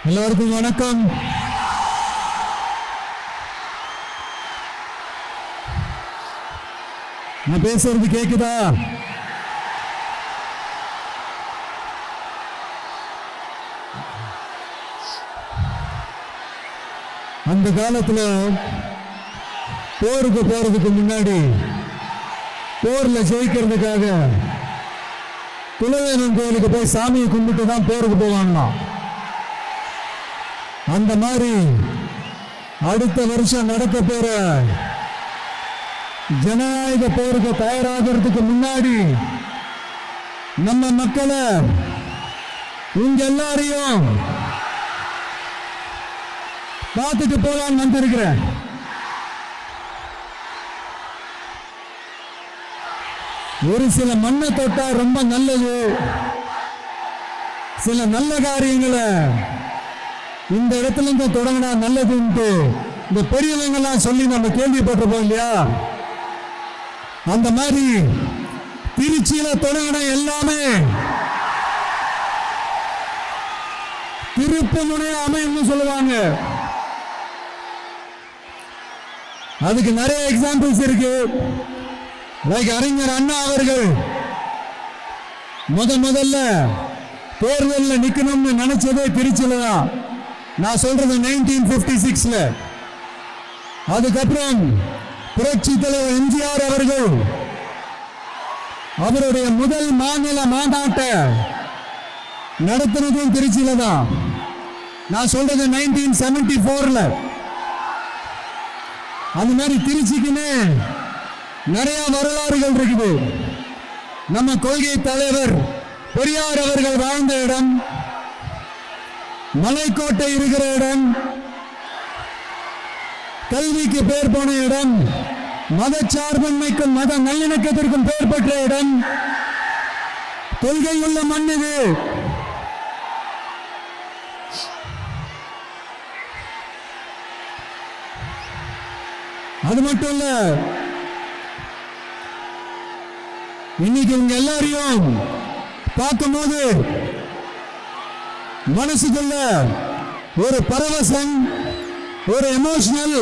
எல்லாருக்கும் வணக்கம். நான் பேசுறது கேக்குதா? அந்த காலத்துல போருக்கு போறதுக்கு முன்னாடி போர்ல ஜெயிக்கிறதுக்காக குலவேலன் கோயிலுக்கு போய் சாமியை கும்பிட்டு தான் போருக்கு போவாங்களாம். அந்த மாதிரி அடுத்த வருஷம் நடக்க போற ஜனநாயக போருக்கு தயாராகிறதுக்கு முன்னாடி நம்ம மக்களை உங்க எல்லாரையும் பார்த்துட்டு போலான்னு வந்திருக்கிறேன். ஒரு சில மண்ணை தொட்டா ரொம்ப நல்லது, சில நல்ல காரியங்களை இந்த இடத்துல இருந்து தொடங்கினா நல்லதுன்ட்டு இந்த பெரியவங்க எல்லாம் சொல்லி நம்ம கேள்விப்பட்டிருப்போம் இல்லையா? அந்த மாதிரி திருச்சியில தொடங்கின எல்லாமே திருப்பமுனைய அமைன்னு சொல்லுவாங்க. அதுக்கு நிறைய எக்ஸாம்பிள்ஸ் இருக்கு. லைக் அறிஞர் அண்ணா அவர்கள் முதல்ல தேர்தலில் நிக்கணும்னு நினைச்சதே திருச்சியில தான். நான் சொல்றது 1956ல. அதுக்கப்புறம் புரட்சி தலைவர் எம்ஜிஆர் அவர்கள் அவருடைய முதல் மாநில மாநாட்டை நடத்தினதும் திருச்சியில தான். நான் சொல்றது 1974ல. அந்த மாதிரி திருச்சிக்குன்னு நிறைய வரலாறுகள் இருக்குது. நம்ம கொள்கை தலைவர் பெரியார் அவர்கள் வாழ்ந்த இடம், மலைக்கோட்டை இருக்கிற இடம், கல்விக்கு பேர் போன இடம், மதச்சார்பின்மைக்கும் மத நல்லிணக்கத்திற்கும் பெயர் பெற்ற இடம், கொள்கை உள்ள மண் இது. அது மட்டும் இல்ல, இன்னைக்கு உங்க எல்லாரையும் பார்க்கும்போது மனசுக்குள்ள ஒரு பரவசம், ஒரு எமோஷனல்